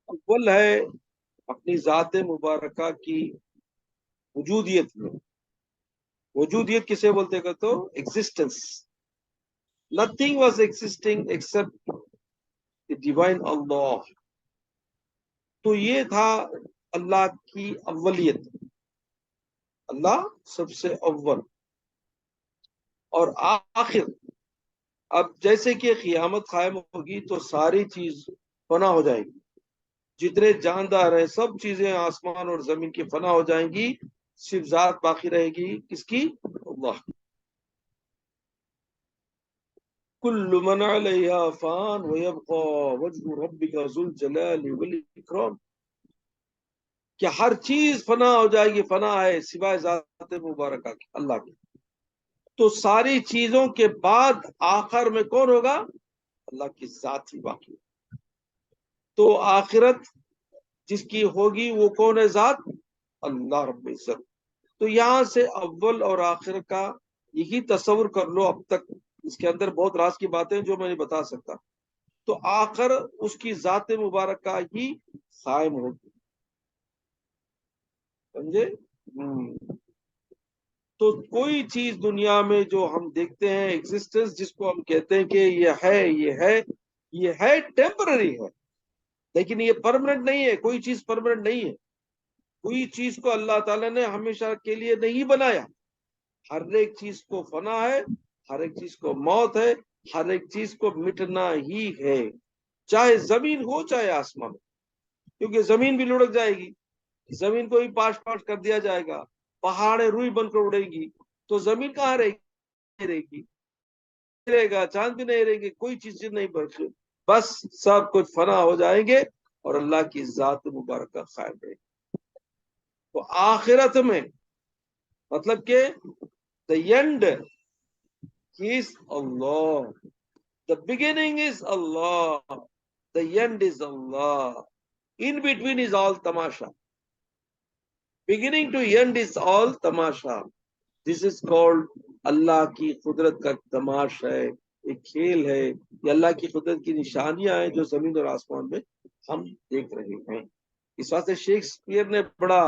اول ہے اپنی ذات مبارکہ کی وجودیت میں. وجودیت کسے بولتے گا تو existence. Nothing was existing except the divine Allah. تو یہ تھا اللہ کی اولیت. اللہ سب سے اول اور آخر. اب جیسے کہ قیامت قائم ہوگی تو ساری چیز فنا ہو جائے گی. جتنے جاندار ہیں سب چیزیں آسمان اور زمین کی فنا ہو جائیں گی. صرف ذات باقی رہے گی کس کی؟ اللہ. کل من علیہا فان ویبقى وجہ ربک ذو الجلال والاکرام. کہ ہر چیز فنا ہو جائے گی، فنا ہے سوائے ذات مبارکہ کی، اللہ کی. تو ساری چیزوں کے بعد آخر میں کون ہوگا؟ اللہ کی ذات ہی باقی. تو آخرت جس کی ہوگی وہ کون ہے؟ ذات اللہ رب العزت. تو یہاں سے اول اور آخر کا یہی تصور کر لو. اب تک اس کے اندر بہت راز کی باتیں جو میں نہیں بتا سکتا. تو آخر اس کی ذات مبارکہ ہی قائم ہوگی. سمجھے؟ تو کوئی چیز دنیا میں جو ہم دیکھتے ہیں ایگزسٹنس، جس کو ہم کہتے ہیں کہ یہ ہے ٹیمپرری ہے، لیکن یہ پرماننٹ نہیں ہے. کوئی چیز پرماننٹ نہیں ہے. کوئی چیز کو اللہ تعالیٰ نے ہمیشہ کے لیے نہیں بنایا. ہر ایک چیز کو فنا ہے، ہر ایک چیز کو موت ہے، ہر ایک چیز کو مٹنا ہی ہے. چاہے زمین ہو چاہے آسمان، کیونکہ زمین بھی لڑک جائے گی. زمین کو ہی پاش پاش کر دیا جائے گا. پہاڑیں روئی بن کر اڑے گی تو زمین کہاں رہے گی؟ رہے گا. چاند بھی نہیں رہیں گے. کوئی چیز نہیں بچے. بس سب کچھ فنا ہو جائیں گے اور اللہ کی ذات مبارکہ قائم رہے گی. تو آخرت میں مطلب کہ the end is Allah, the beginning is Allah, the end is Allah, in between is all tamasha. Beginning to end is all tamasha. This is called اللہ کی قدرت کا تماش ہے، ایک کھیل ہے. یہ اللہ کی قدرت کی نشانیاں ہیں جو زمین اور آسمان میں ہم دیکھ رہے ہیں. اس واسطے شیکسپیئر نے بڑا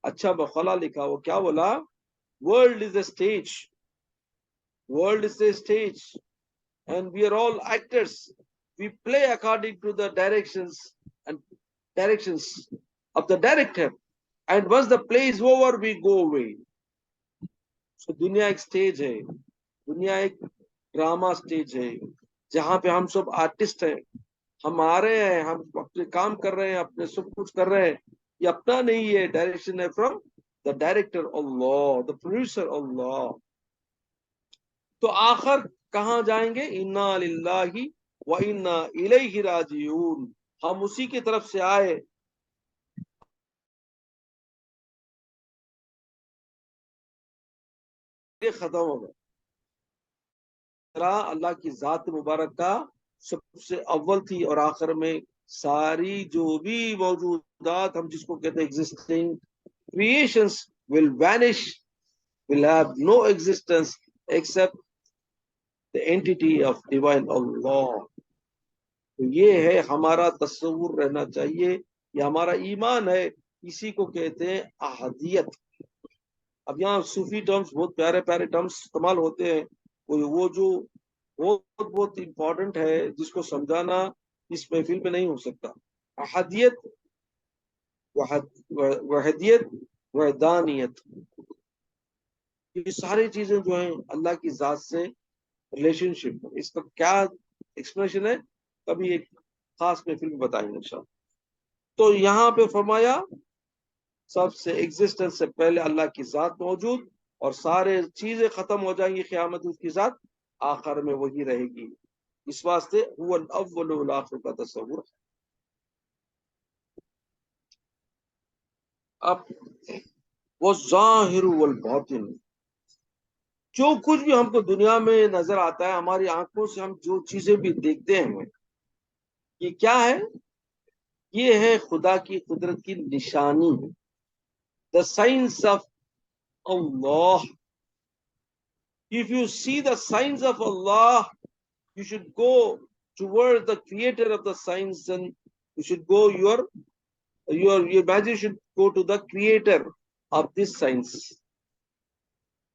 اچھا مقالہ لکھا. وہ کیا بولا؟ World is a stage. World is a stage. And we are all actors. We play according to the directions of the director. And once the play is over, we go away. So دنیا ایک stage ہے. دنیا ایک drama stage ہے جہاں پہ ہم سب artist ہیں. ہم آ رہے ہیں، ہم اپنے کام کر رہے ہیں، اپنے سب کچھ کر رہے ہیں. یہ اپنا نہیں ہے، ڈائریکشن ہے from the director Allah, the producer Allah. تو آخر کہاں جائیں گے؟ انا للہ و انا الیہ راجعون. ہم اسی کی طرف سے آئے. یہ ختم ہو گیا. اللہ کی ذات مبارک کا سب سے اول تھی اور آخر میں ساری جو بھی موجودات ہم جس کو کہتے ہیں existing creations will vanish, will have no existence except the entity of divine Allah. تو یہ ہے ہمارا تصور رہنا چاہیے. یہ ہمارا ایمان ہے. اسی کو کہتے ہیں احدیت. اب یہاں صوفی ٹرمز بہت پیارے پیارے ٹرمز استعمال ہوتے ہیں. وہ جو بہت امپورٹنٹ ہے جس کو سمجھانا اس محفل میں نہیں ہو سکتا. احدیت، وحدیت، وحدانیت، یہ ساری چیزیں جو ہیں اللہ کی ذات سے ریلیشن شپ. اس کا کیا ایکسپلینیشن ہے کبھی ایک خاص محفل میں بتائیں گے انشاءاللہ. تو یہاں پہ فرمایا سب سے ایگزسٹنس سے پہلے اللہ کی ذات موجود اور سارے چیزیں ختم ہو جائیں گی قیامت اس کی ذات آخر میں وہی رہے گی. اس واسطے هو الاول والآخر کا تصور. اب وہ ظاہر والباطن، جو کچھ بھی ہم کو دنیا میں نظر آتا ہے، ہماری آنکھوں سے ہم جو چیزیں بھی دیکھتے ہیں، یہ کیا ہے؟ یہ ہے خدا کی قدرت کی نشانی. The signs of Allah. If you see the signs of Allah, you should go towards the creator of the science, and you should go your imagination should go to the creator of this science.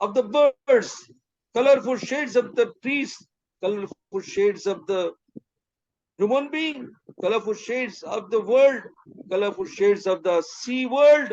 of the birds, colorful shades of the trees, colorful shades of the human being, colorful shades of the world, colorful shades of the sea world.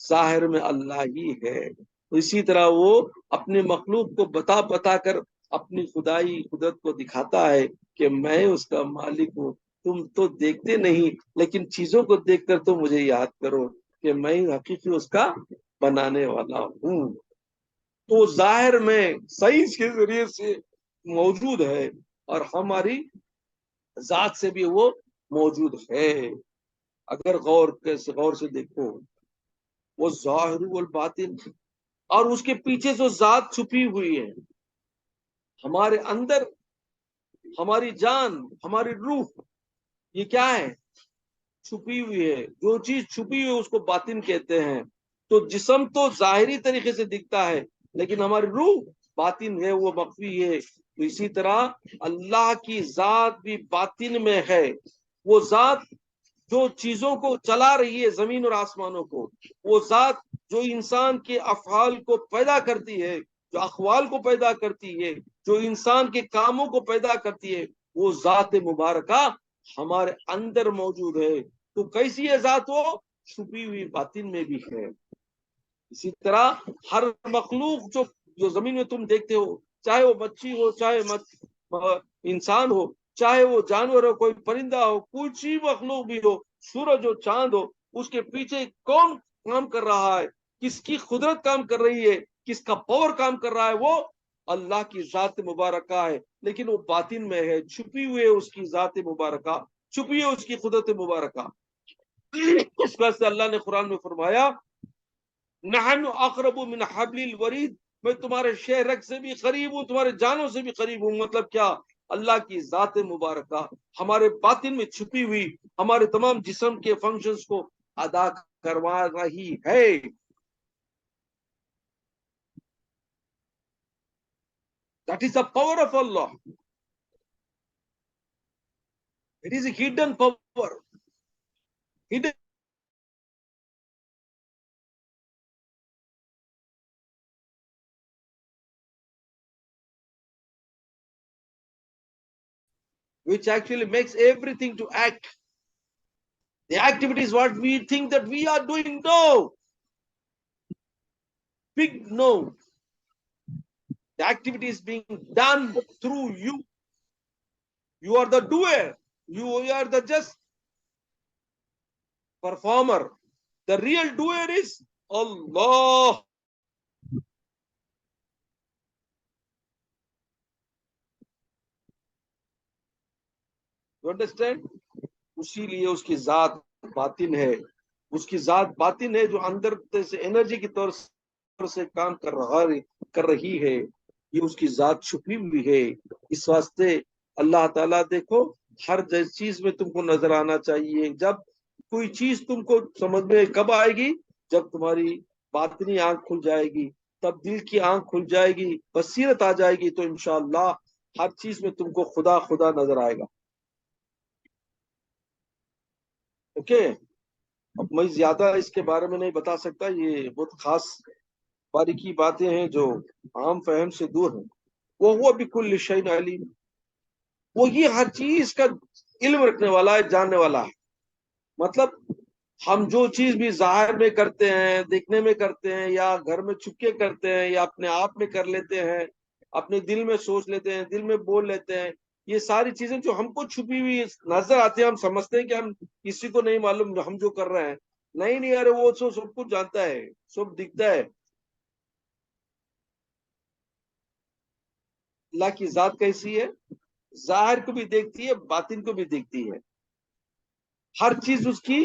ظاہر میں اللہ ہی ہے. تو اسی طرح وہ اپنے مخلوق کو بتا بتا کر اپنی خدائی قدرت کو دکھاتا ہے کہ میں اس کا مالک ہوں. تم تو دیکھتے نہیں لیکن چیزوں کو دیکھ کر تو مجھے یاد کرو کہ میں حقیقی اس کا بنانے والا ہوں. تو ظاہر میں سائنس کے ذریعے سے موجود ہے اور ہماری ذات سے بھی وہ موجود ہے. اگر غور سے دیکھو وہ ظاہر والباطن اور اس کے پیچھے جو ذات چھپی ہوئی ہے ہمارے اندر، ہماری جان، ہماری روح، یہ کیا ہے؟ چھپی ہوئی ہے. جو چیز چھپی ہوئی ہے اس کو باطن کہتے ہیں. تو جسم تو ظاہری طریقے سے دکھتا ہے لیکن ہماری روح باطن ہے، وہ مخفی ہے. تو اسی طرح اللہ کی ذات بھی باطن میں ہے. وہ ذات جو چیزوں کو چلا رہی ہے، زمین اور آسمانوں کو، وہ ذات جو انسان کے افعال کو پیدا کرتی ہے، جو اقوال کو پیدا کرتی ہے، جو انسان کے کاموں کو پیدا کرتی ہے، وہ ذات مبارکہ ہمارے اندر موجود ہے. تو کیسی ہے ذات؟ وہ چھپی ہوئی باطن میں بھی ہے. اسی طرح ہر مخلوق جو زمین میں تم دیکھتے ہو، چاہے وہ مچھی ہو، چاہے انسان ہو، چاہے وہ جانور ہو، کوئی پرندہ ہو، کچھ ہی مخلوق بھی ہو، سورج ہو، چاند ہو، اس کے پیچھے کون کام کر رہا ہے، کس کی قدرت کام کر رہی ہے، کس کا پاور کام کر رہا ہے؟ وہ اللہ کی ذات مبارکہ ہے. لیکن وہ باطن میں ہے، چھپی ہوئی ہے اس کی ذات مبارکہ، چھپی ہے اس کی قدرت مبارکہ. اس وجہ سے اللہ نے قرآن میں فرمایا نحن اقرب من حبل الورید، میں تمہارے شہرک سے بھی قریب ہوں، تمہارے جانوں سے بھی قریب ہوں. مطلب کیا؟ اللہ کی ذات مبارکہ ہمارے باطن میں چھپی ہوئی ہمارے تمام جسم کے فنکشنز کو ادا کروا رہی ہے. That is the power of Allah. It is a hidden power. Hidden which actually makes everything to act. The activity is what we think that we are doing. No. Big no. The activity is being done through you. You are the doer. You are the just performer. The real doer is Allah. You understand? اسی لیے اس کی ذات باطن ہے. اس کی ذات باطن ہے جو اندر سے انرجی کی طور سے کام کر رہی ہے. یہ اس کی ذات چھپی ہوئی ہے. اس واسطے اللہ تعالیٰ دیکھو ہر چیز میں تم کو نظر آنا چاہیے. جب کوئی چیز تم کو سمجھ میں کب آئے گی؟ جب تمہاری باطنی آنکھ کھل جائے گی، تب دل کی آنکھ کھل جائے گی، بصیرت آ جائے گی، تو انشاءاللہ ہر چیز میں تم کو خدا خدا نظر آئے گا. اوکے. اب میں زیادہ اس کے بارے میں نہیں بتا سکتا، یہ بہت خاص باریکی باتیں ہیں جو عام فہم سے دور ہیں. وہ بكل شيء علیم، وہی ہر چیز کا علم رکھنے والا ہے، جاننے والا ہے. مطلب ہم جو چیز بھی ظاہر میں کرتے ہیں، دیکھنے میں کرتے ہیں، یا گھر میں چھپ کے کرتے ہیں، یا اپنے آپ میں کر لیتے ہیں، اپنے دل میں سوچ لیتے ہیں، دل میں بول لیتے ہیں، یہ ساری چیزیں جو ہم کو چھپی ہوئی نظر آتی ہیں، ہم سمجھتے ہیں کہ ہم کسی کو نہیں معلوم ہم جو کر رہے ہیں. نہیں ارے وہ سب کچھ جانتا ہے، سب دکھتا ہے. اللہ کی ذات کیسی ہے؟ ظاہر کو بھی دیکھتی ہے، باطن کو بھی دیکھتی ہے. ہر چیز اس کی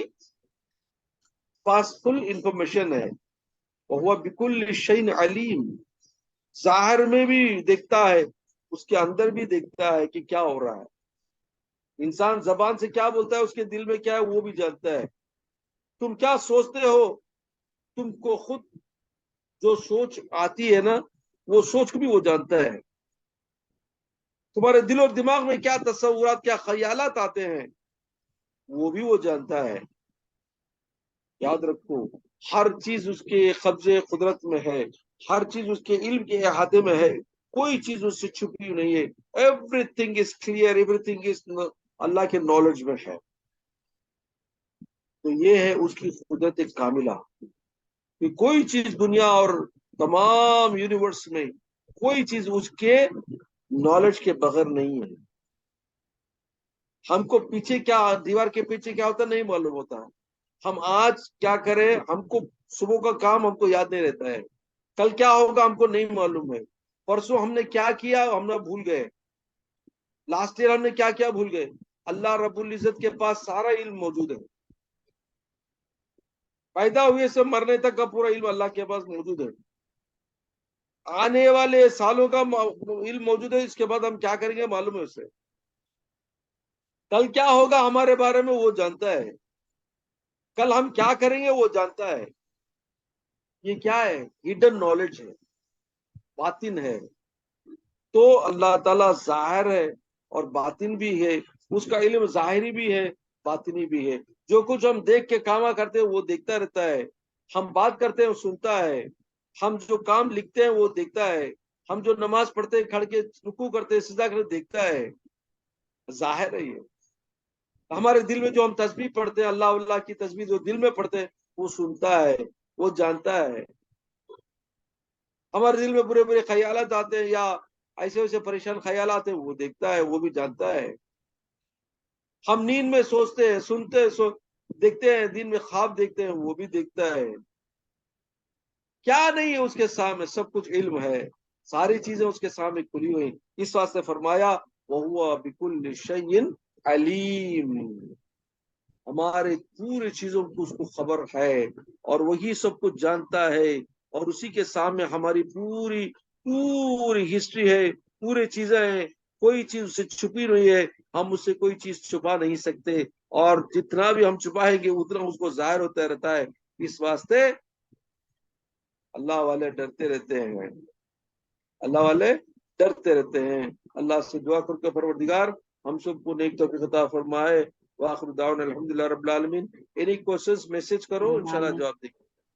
پاس فل انفارمیشن ہے. وہ بكل شيء علیم، ظاہر میں بھی دیکھتا ہے، اس کے اندر بھی دیکھتا ہے کہ کیا ہو رہا ہے. انسان زبان سے کیا بولتا ہے، اس کے دل میں کیا ہے وہ بھی جانتا ہے. تم کیا سوچتے ہو، تم کو خود جو سوچ آتی ہے نا، وہ سوچ کو بھی وہ جانتا ہے. تمہارے دل اور دماغ میں کیا تصورات، کیا خیالات آتے ہیں، وہ بھی وہ جانتا ہے. یاد رکھو ہر چیز اس کے قبضے قدرت میں ہے، ہر چیز اس کے علم کے احاطے میں ہے، کوئی چیز اس سے چھپی نہیں ہے. Everything is clear, everything is Allah کے نالج میں ہے. تو یہ ہے اس کی قدرت کاملہ. کہ کوئی چیز دنیا اور تمام یونیورس میں کوئی چیز اس کے نالج کے بغیر نہیں ہے. ہم کو پیچھے کیا، دیوار کے پیچھے کیا ہوتا ہے نہیں معلوم ہوتا. ہم آج کیا کریں، ہم کو صبح کا کام ہم کو یاد نہیں رہتا ہے، کل کیا ہوگا ہم کو نہیں معلوم ہے، پرسوں ہم نے کیا کیا ہم نے بھول گئے، لاسٹ ایئر ہم نے کیا کیا بھول گئے. اللہ رب العزت کے پاس سارا علم موجود ہے. پیدا ہوئے سے مرنے تک کا پورا علم اللہ کے پاس موجود ہے. آنے والے سالوں کا علم موجود ہے. اس کے بعد ہم کیا کریں گے معلوم ہے اسے. کل کیا ہوگا ہمارے بارے میں وہ جانتا ہے. کل ہم کیا کریں گے وہ جانتا ہے. یہ کیا ہے؟ ہڈن نالج ہے، باطن ہے. تو اللہ تعالیٰ ظاہر ہے اور باطن بھی ہے. اس کا علم ظاہری بھی ہے، باطنی بھی ہے. جو کچھ ہم دیکھ کے کام کرتے ہیں وہ دیکھتا رہتا ہے. ہم بات کرتے ہیں وہ سنتا ہے. ہم جو کام لکھتے ہیں وہ دیکھتا ہے. ہم جو نماز پڑھتے ہیں، کھڑ کے رکوع کرتے ہیں، سجدہ کرتے دیکھتا ہے. ظاہر ہے یہ. ہمارے دل میں جو ہم تسبیح پڑھتے ہیں، اللہ اللہ کی تسبیح جو دل میں پڑھتے ہیں وہ سنتا ہے، وہ جانتا ہے. ہمارے دل میں برے برے خیالات آتے ہیں یا ایسے ویسے پریشان خیالات ہیں، وہ دیکھتا ہے، وہ بھی جانتا ہے. ہم نیند میں سوچتے ہیں، سنتے ہیں، دیکھتے ہیں، دن میں خواب دیکھتے ہیں، وہ بھی دیکھتا ہے. کیا نہیں ہے اس کے سامنے، سب کچھ علم ہے. ساری چیزیں اس کے سامنے کھلی ہوئی. اس واسطے فرمایا وَهُوَ بِكُلِّ شَيْءٍ عَلِيمٌ. ہمارے پورے چیزوں کو اس کو خبر ہے اور وہی سب کچھ جانتا ہے. اور اسی کے سامنے ہماری پوری پوری ہسٹری ہے، پورے چیزیں ہیں. کوئی چیز اسے چھپی نہیں ہے. ہم اس سے کوئی چیز چھپا نہیں سکتے. اور جتنا بھی ہم چھپائیں گے اتنا اس کو ظاہر ہوتا رہتا ہے. اس واسطے اللہ والے ڈرتے رہتے ہیں، اللہ والے ڈرتے رہتے ہیں. اللہ سے دعا کر کے پروردگار ہم سب کو نیک توفیق عطا فرمائے. واخر دعوانا الحمدللہ رب العالمین. اینی کوشچنز میسج کرو، انشاءاللہ جواب دیں گے.